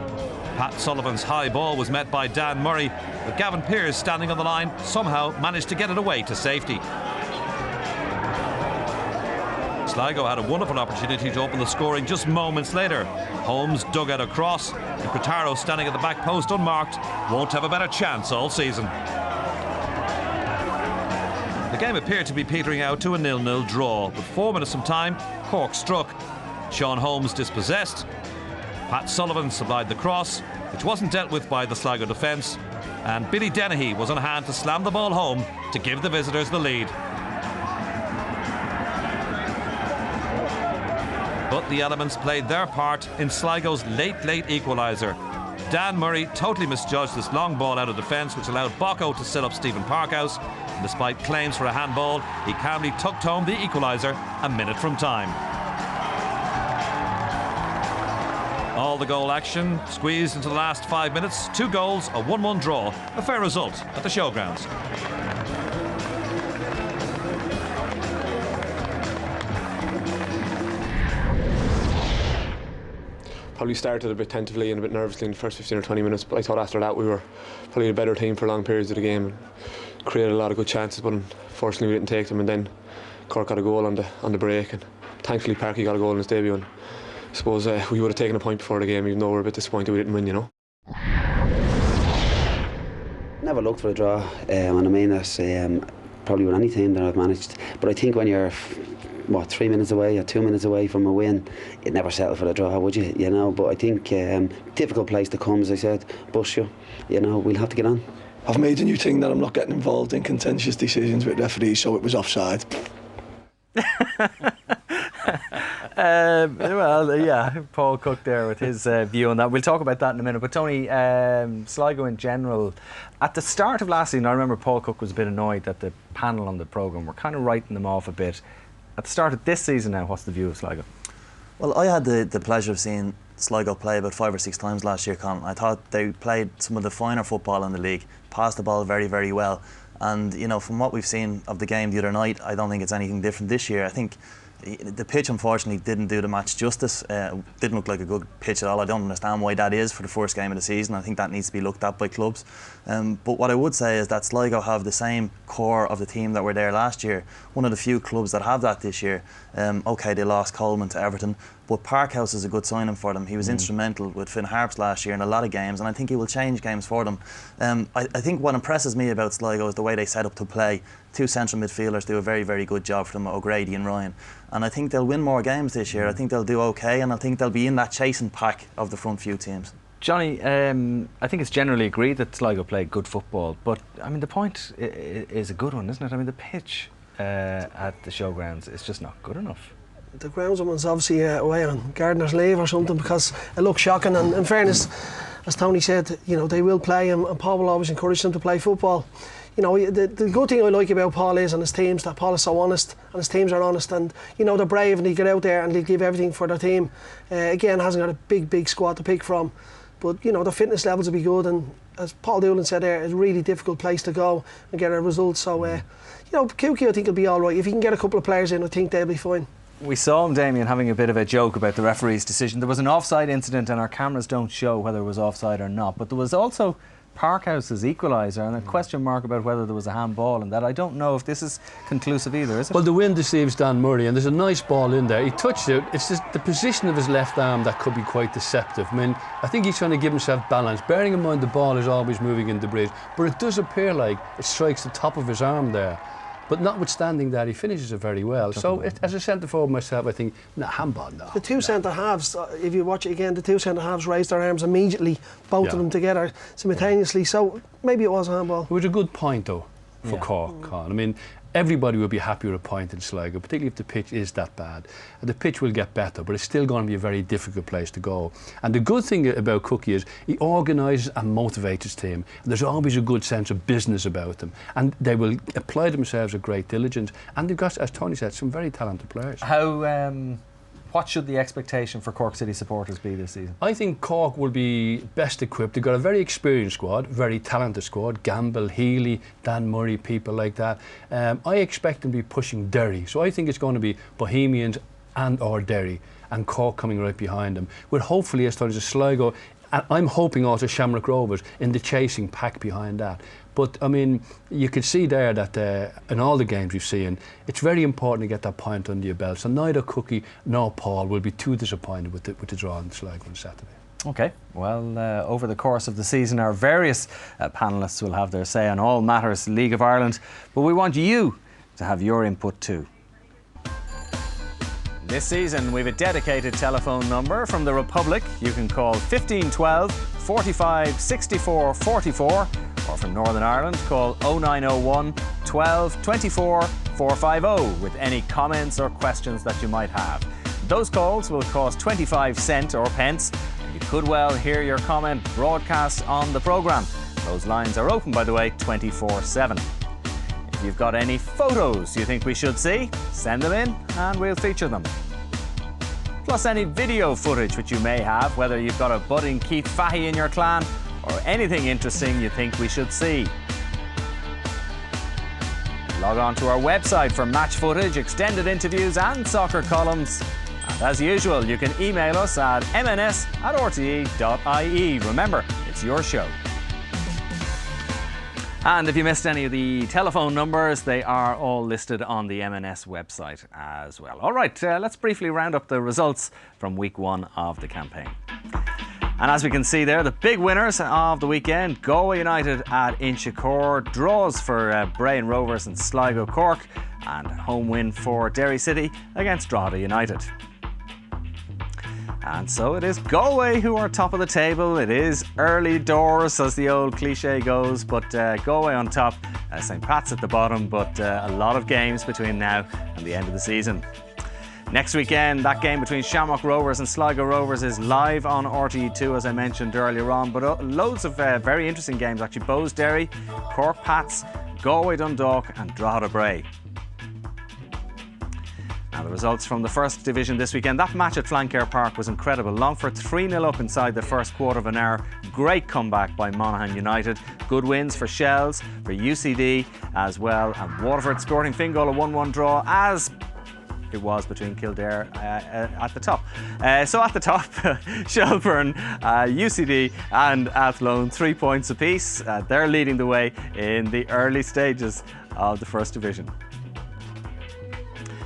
Pat Sullivan's high ball was met by Dan Murray, but Gavin Pearce, standing on the line, somehow managed to get it away to safety. Sligo had a wonderful opportunity to open the scoring just moments later. Holmes dug out a cross, and Cotaro, standing at the back post unmarked, won't have a better chance all season. The game appeared to be petering out to a 0-0 draw, but 4 minutes from time, Cork struck. Sean Holmes dispossessed. Pat Sullivan supplied the cross, which wasn't dealt with by the Sligo defence, and Billy Dennehy was on hand to slam the ball home to give the visitors the lead. But the elements played their part in Sligo's late equaliser. Dan Murray totally misjudged this long ball out of defence, which allowed Bocco to set up Stephen Parkhouse, and despite claims for a handball, he calmly tucked home the equaliser a minute from time. All the goal action squeezed into the last 5 minutes. 2 goals, a 1-1 draw. A fair result at the showgrounds. Probably started a bit tentatively and a bit nervously in the first 15 or 20 minutes, but I thought after that we were probably a better team for long periods of the game and created a lot of good chances, but unfortunately we didn't take them, and then Cork got a goal on the break, and thankfully Parky got a goal in his debut, and I suppose we would have taken a point before the game, even though we're a bit disappointed we didn't win, you know. Never looked for a draw, and I mean that's probably with any team that I've managed. But I think when you're 3 minutes away or 2 minutes away from a win, you'd never settle for a draw, would you? You know. But I think difficult place to come, as I said. But you know, we'll have to get on. I've made a new thing that I'm not getting involved in contentious decisions with referees, so it was offside. Well, yeah, Paul Cook there with his view on that. We'll talk about that in a minute. But Tony, Sligo in general, at the start of last season, I remember Paul Cook was a bit annoyed that the panel on the programme were kind of writing them off a bit. At the start of this season now, what's the view of Sligo? Well, I had the pleasure of seeing Sligo play about 5 or 6 times last year, Colin. I thought they played some of the finer football in the league, passed the ball very, very well. And, you know, from what we've seen of the game the other night, I don't think it's anything different this year. I think the pitch, unfortunately, didn't do the match justice. Didn't look like a good pitch at all. I don't understand why that is for the first game of the season. I think that needs to be looked at by clubs. But what I would say is that Sligo have the same core of the team that were there last year. One of the few clubs that have that this year. OK, they lost Coleman to Everton, but Parkhouse is a good signing for them. He was instrumental with Finn Harps last year in a lot of games, and I think he will change games for them. I think what impresses me about Sligo is the way they set up to play. 2 central midfielders do a very, very good job for them, O'Grady and Ryan. And I think they'll win more games this year. I think they'll do OK, and I think they'll be in that chasing pack of the front few teams. Johnny, I think it's generally agreed that Sligo play good football, but I mean the point is a good one, isn't it? I mean the pitch at the showgrounds is just not good enough. The groundsman's obviously away on gardener's leave or something, because it looks shocking. And in fairness, as Tony said, you know, they will play, and Paul will always encourage them to play football. You know, the good thing I like about Paul is, and his teams, that Paul is so honest, and his teams are honest, and you know, they're brave and they get out there and they give everything for their team. Again, hasn't got a big squad to pick from. But you know, the fitness levels will be good, and as Paul Doolan said there, it's a really difficult place to go and get a result. So you know, Cookie I think will be all right. If he can get a couple of players in, I think they'll be fine. We saw him, Damien, having a bit of a joke about the referee's decision. There was an offside incident, and our cameras don't show whether it was offside or not, but there was also Parkhouse's equaliser and a question mark about whether there was a handball, and that I don't know if this is conclusive either, is it? Well, the wind deceives Dan Murray, and there's a nice ball in there. He touched it. It's just the position of his left arm that could be quite deceptive. I mean, I think he's trying to give himself balance, bearing in mind the ball is always moving in the breeze, but it does appear like it strikes the top of his arm there. But notwithstanding that, he finishes it very well. So, as a centre forward myself, I think, handball, no. The two centre halves, if you watch it again, the two centre halves raised their arms immediately, both of them together simultaneously. So maybe it was a handball. It was a good point, though, for Cork, Colin. I mean, everybody will be happy with a point in Sligo, particularly if the pitch is that bad. And the pitch will get better, but it's still going to be a very difficult place to go. And the good thing about Cookie is he organises and motivates his team. And there's always a good sense of business about them. And they will apply themselves with great diligence. And they've got, as Tony said, some very talented players. What should the expectation for Cork City supporters be this season? I think Cork will be best equipped. They've got a very experienced squad, very talented squad. Gamble, Healy, Dan Murray, people like that. I expect them to be pushing Derry. So I think it's going to be Bohemians or Derry, and Cork coming right behind them. With hopefully, as Tony said, Sligo, and I'm hoping also Shamrock Rovers in the chasing pack behind that. But, I mean, you can see there that in all the games we've seen, it's very important to get that point under your belt. So neither Cookie nor Paul will be too disappointed with the draw in Sligo on Saturday. OK, well, over the course of the season, our various panellists will have their say on all matters League of Ireland. But we want you to have your input too. This season, we have a dedicated telephone number from the Republic. You can call 1512 45 64 44. Or from Northern Ireland, call 0901 12 24 450 with any comments or questions that you might have. Those calls will cost 25 cents or pence, and you could well hear your comment broadcast on the programme. Those lines are open, by the way, 24/7. If you've got any photos you think we should see, send them in and we'll feature them. Plus any video footage which you may have, whether you've got a budding Keith Fahey in your clan or anything interesting you think we should see. Log on to our website for match footage, extended interviews and soccer columns. And as usual, you can email us at mns@rte.ie. Remember, it's your show. And if you missed any of the telephone numbers, they are all listed on the M&S website as well. All right, let's briefly round up the results from week 1 of the campaign. And as we can see there, the big winners of the weekend, Galway United at Inchicore, draws for Bray and Rovers and Sligo Cork, and home win for Derry City against Drogheda United. And so it is Galway who are top of the table. It is early doors, as the old cliche goes, but Galway on top, St Pat's at the bottom, but a lot of games between now and the end of the season. Next weekend, that game between Shamrock Rovers and Sligo Rovers is live on RTE2, as I mentioned earlier on. But loads of very interesting games, actually. Bohs Derry, Cork Pats, Galway Dundalk and Drogheda Bray. Now the results from the first division this weekend. That match at Flancare Park was incredible. Longford 3-0 up inside the first quarter of an hour. Great comeback by Monaghan United. Good wins for Shells, for UCD as well. And Waterford Sporting Fingal a 1-1 draw, as it was between Kildare at the top. So at the top, Shelburne, UCD and Athlone, 3 points apiece. They're leading the way in the early stages of the first division.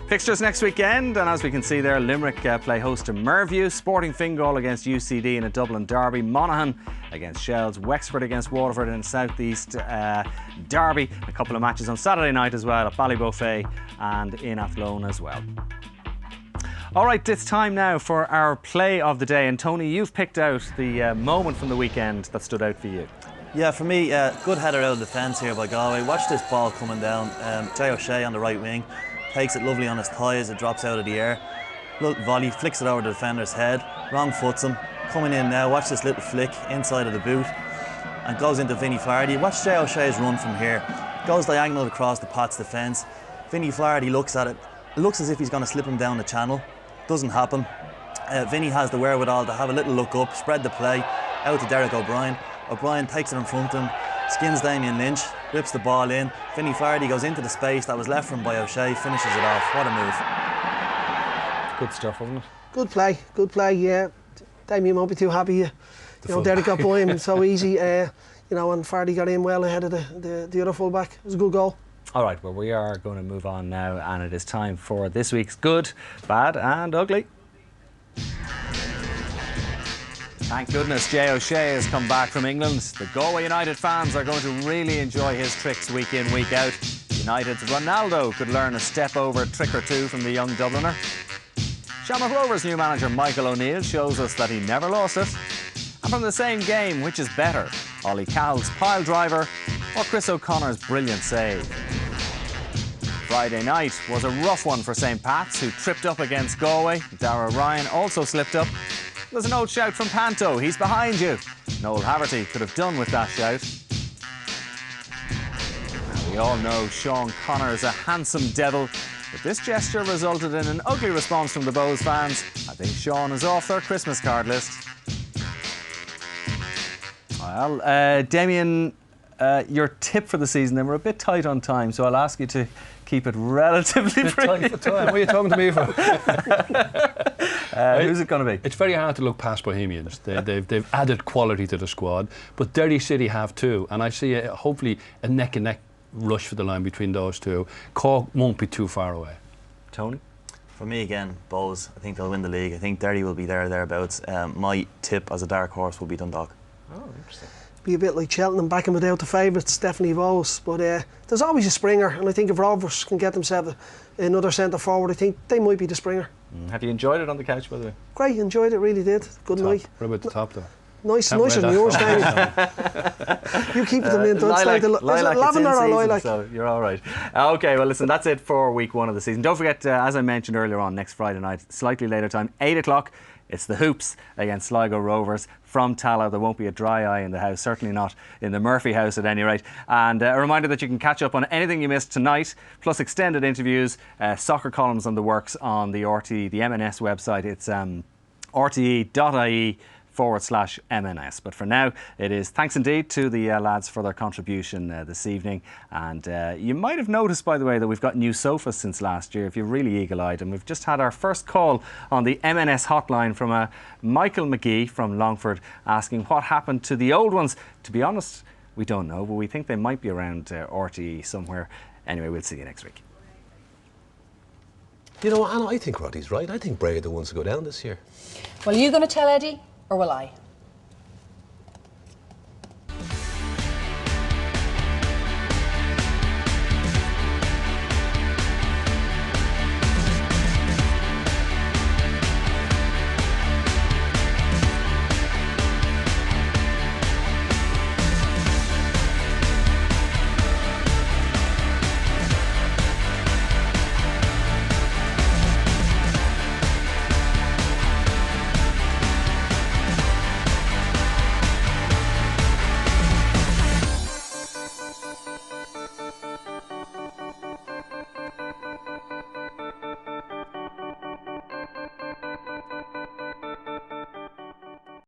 Fixtures next weekend, and as we can see there, Limerick play host to Merview, Sporting Fingal against UCD in a Dublin derby, Monaghan against Shells, Wexford against Waterford in a South East derby. A couple of matches on Saturday night as well at Ballybofey and in Athlone as well. All right, it's time now for our play of the day, and Tony, you've picked out the moment from the weekend that stood out for you. Yeah, for me, good header out of defence here by Galway. Watch this ball coming down. Jay O'Shea on the right wing. Takes it lovely on his thigh as it drops out of the air. Little volley, flicks it over the defender's head. Wrong foots him. Coming in now, watch this little flick inside of the boot. And goes into Vinnie Flaherty. Watch Jay O'Shea's run from here. Goes diagonal across the Pats defence. Vinnie Flaherty looks at it. It looks as if he's going to slip him down the channel. Doesn't happen. Vinnie has the wherewithal to have a little look up, spread the play. out to Derek O'Brien. O'Brien takes it in front of him, skins Damien Lynch, whips the ball in. Vinny Fardy goes into the space that was left from by O'Shea, finishes it off. What a move. Good stuff, wasn't it? Good play, yeah. Damien won't be too happy. You know, Derek got by him so easy. You know, and Fardy got in well ahead of the other fullback. It was a good goal. All right, well, we are going to move on now, and it is time for this week's Good, Bad and Ugly. Thank goodness Jay O'Shea has come back from England. The Galway United fans are going to really enjoy his tricks week in, week out. United's Ronaldo could learn a step over trick or two from the young Dubliner. Shamrock Rovers' new manager Michael O'Neill shows us that he never lost it. And from the same game, which is better, Ollie Cowell's pile driver or Chris O'Connor's brilliant save? Friday night was a rough one for St Pat's, who tripped up against Galway. Dara Ryan also slipped up. There's an old shout from Panto, he's behind you. Noel Haverty could have done with that shout. Now, we all know Sean Connor is a handsome devil, but this gesture resulted in an ugly response from the Bows fans. I think Sean is off their Christmas card list. Well, Damien, your tip for the season, then we're a bit tight on time, so I'll ask you to keep it relatively brief. Tight for time. What are you talking to me for? Who's it going to be? It's very hard to look past Bohemians. They've added quality to the squad, but Derry City have too, and I see hopefully a neck and neck rush for the line between those two. Cork won't be too far away. Tony? For me again, Bows. I think they'll win the league. I think Derry will be thereabouts. My tip as a dark horse will be Dundalk. Oh, interesting. Be a bit like Cheltenham backing without the favourites, definitely Bows. But there's always a springer, and I think if Rovers can get themselves another centre forward, I think they might be the springer. Have you enjoyed it on the couch, by the way? Great, enjoyed it, really did. Good night. What about the top though? Nicer than yours, Damien. You keep them in. Lilac, lavender or lilac? So you're all right. Okay, well, listen, that's it for week one of the season. Don't forget, as I mentioned earlier on, next Friday night, slightly later time, 8 o'clock, it's the Hoops against Sligo Rovers from Tala. There won't be a dry eye in the house, certainly not in the Murphy house at any rate. And a reminder that you can catch up on anything you missed tonight, plus extended interviews, soccer columns on the works on the RTE, the M&S website. It's rte.ie/MNS. But for now, it is thanks indeed to the lads for their contribution this evening. And you might have noticed, by the way, that we've got new sofas since last year, if you're really eagle-eyed. And we've just had our first call on the M&S hotline from Michael McGee from Longford, asking what happened to the old ones. To be honest, we don't know, but we think they might be around RTE somewhere. Anyway, we'll see you next week. You know, Anna, I think Roddy's right. I think Bray are the ones to go down this year. Well, are you going to tell Eddie? Or will I?